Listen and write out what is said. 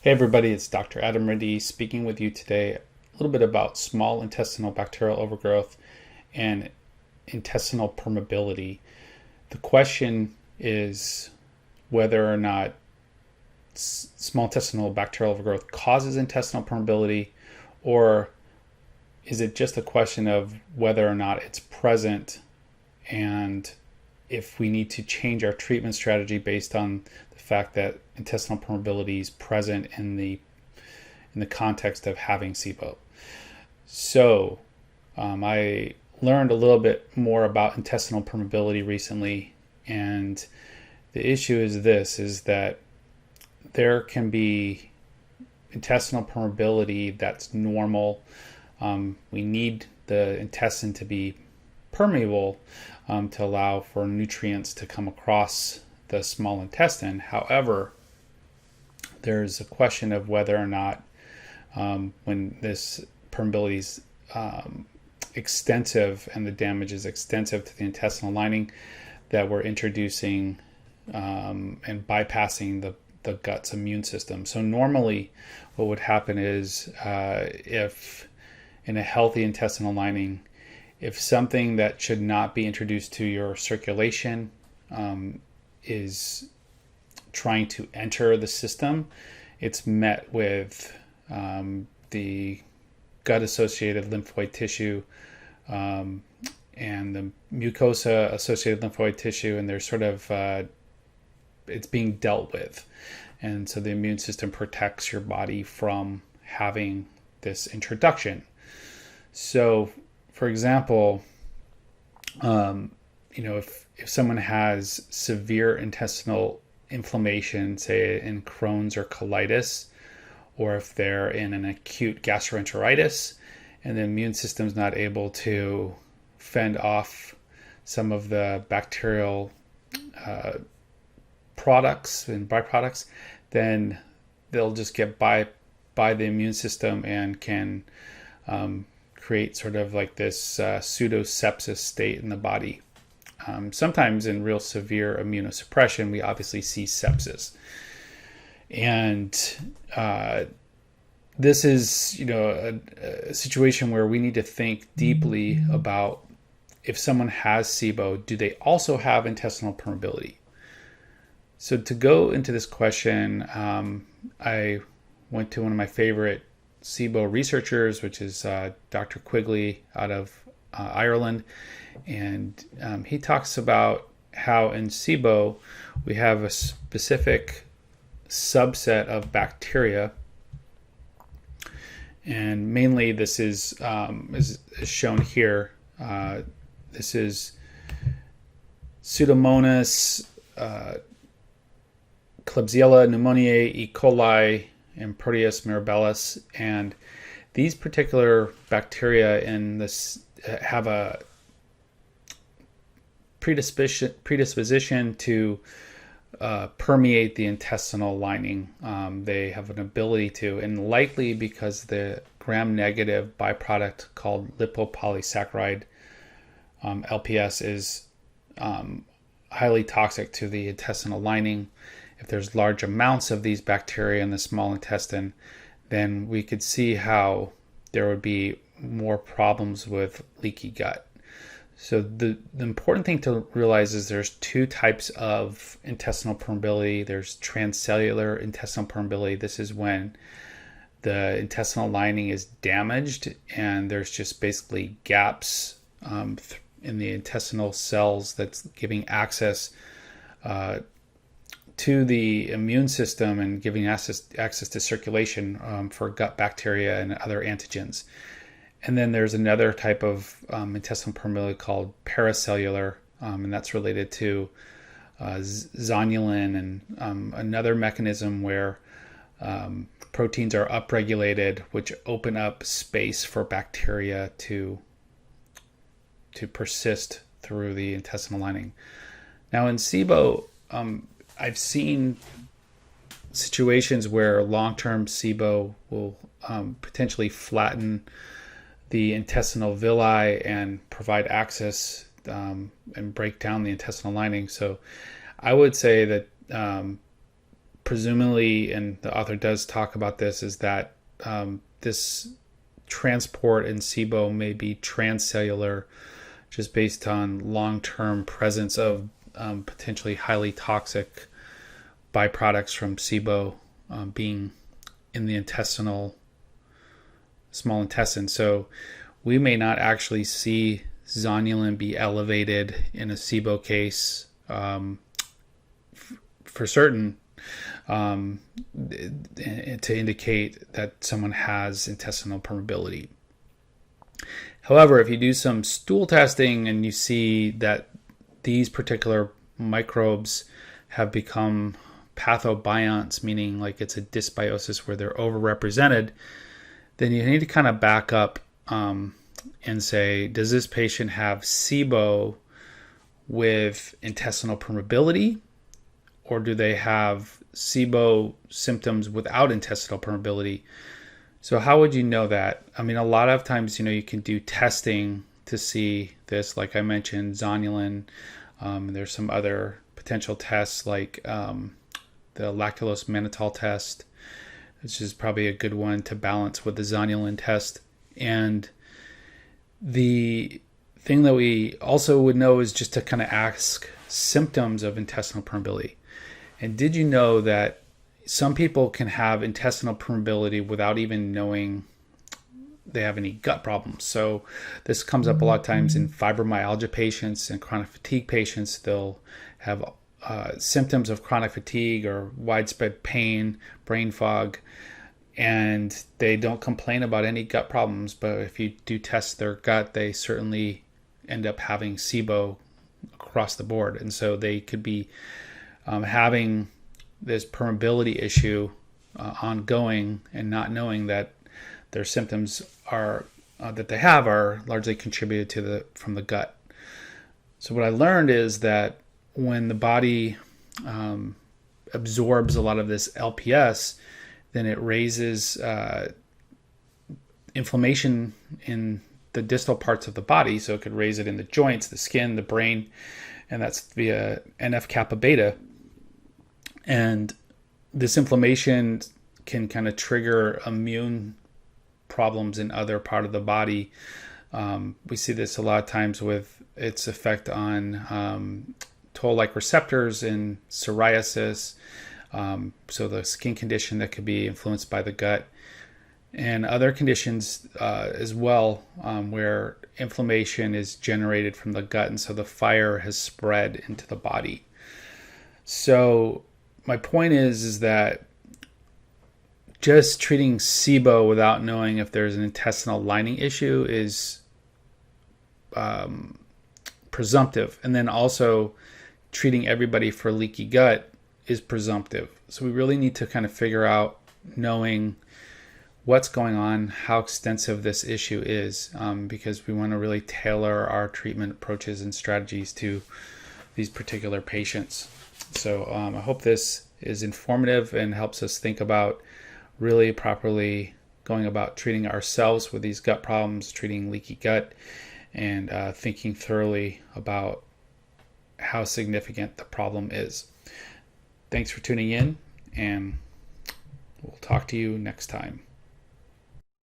Hey everybody, it's Dr. Adam Reddy speaking with you today a little bit about small intestinal bacterial overgrowth and intestinal permeability. The question is whether or not small intestinal bacterial overgrowth causes intestinal permeability, or is it just a question of whether or not it's present and if we need to change our treatment strategy based on the fact that intestinal permeability is present in the context of having SIBO. So I learned a little bit more about intestinal permeability recently, and the issue is that there can be intestinal permeability that's normal. We need the intestine to be permeable to allow for nutrients to come across the small intestine. However, there's a question of whether or not when this permeability is extensive and the damage is extensive to the intestinal lining, that we're introducing and bypassing the gut's immune system. So normally what would happen is if in a healthy intestinal lining, if something that should not be introduced to your circulation is trying to enter the system, it's met with the gut-associated lymphoid tissue and the mucosa-associated lymphoid tissue, and there's sort of it's being dealt with. And so the immune system protects your body from having this introduction. So, for example, if someone has severe intestinal inflammation, say in Crohn's or colitis, or if they're in an acute gastroenteritis and the immune system is not able to fend off some of the bacterial products and byproducts, then they'll just get by the immune system and can create sort of like this pseudo-sepsis state in the body. Sometimes in real severe immunosuppression, we obviously see sepsis. And this is, a situation where we need to think deeply about, if someone has SIBO, do they also have intestinal permeability? So to go into this question, I went to one of my favorite SIBO researchers, which is Dr. Quigley out of Ireland. And he talks about how in SIBO we have a specific subset of bacteria, and mainly this is shown here. This is Pseudomonas, Klebsiella pneumoniae, E. coli, and Proteus mirabilis. And these particular bacteria in this have a predisposition to permeate the intestinal lining. They have an ability to, and likely because the gram-negative byproduct called lipopolysaccharide, LPS, is highly toxic to the intestinal lining. If there's large amounts of these bacteria in the small intestine, then we could see how there would be more problems with leaky gut. So the important thing to realize is there's two types of intestinal permeability. There's transcellular intestinal permeability. This is when the intestinal lining is damaged and there's just basically gaps in the intestinal cells that's giving access to the immune system and giving access to circulation for gut bacteria and other antigens. And then there's another type of intestinal permeability called paracellular, and that's related to zonulin and another mechanism where proteins are upregulated, which open up space for bacteria to persist through the intestinal lining. Now in SIBO, I've seen situations where long-term SIBO will potentially flatten the intestinal villi and provide access and break down the intestinal lining. So I would say that presumably, and the author does talk about this, is that this transport in SIBO may be transcellular, just based on long-term presence of potentially highly toxic byproducts from SIBO being in the small intestine. So we may not actually see zonulin be elevated in a SIBO case for certain, to indicate that someone has intestinal permeability. However, if you do some stool testing and you see that these particular microbes have become pathobionts, meaning like it's a dysbiosis where they're overrepresented, then you need to kind of back up and say, does this patient have SIBO with intestinal permeability, or do they have SIBO symptoms without intestinal permeability? So how would you know that? I mean, a lot of times, you can do testing to see this, like I mentioned, zonulin. There's some other potential tests like the lactulose mannitol test, which is probably a good one to balance with the zonulin test. And the thing that we also would know is just to kind of ask symptoms of intestinal permeability. And did you know that some people can have intestinal permeability without even knowing they have any gut problems? So this comes up a lot of times in fibromyalgia patients and chronic fatigue patients. They'll have symptoms of chronic fatigue or widespread pain, brain fog, and they don't complain about any gut problems. But if you do test their gut, they certainly end up having SIBO across the board. And so they could be having this permeability issue ongoing and not knowing that their symptoms are that they have are largely contributed from the gut. So what I learned is that when the body absorbs a lot of this LPS, then it raises inflammation in the distal parts of the body. So it could raise it in the joints, the skin, the brain, and that's via NF-kappa beta. And this inflammation can kind of trigger immune problems in other part of the body. We see this a lot of times with its effect on toll-like receptors in psoriasis. So the skin condition that could be influenced by the gut, and other conditions as well, where inflammation is generated from the gut, and so the fire has spread into the body. So my point is that just treating SIBO without knowing if there's an intestinal lining issue is presumptive. And then also treating everybody for leaky gut is presumptive. So we really need to kind of figure out, knowing what's going on, how extensive this issue is, because we want to really tailor our treatment approaches and strategies to these particular patients. So I hope this is informative and helps us think about really properly going about treating ourselves with these gut problems, treating leaky gut, and thinking thoroughly about how significant the problem is. Thanks for tuning in, and we'll talk to you next time.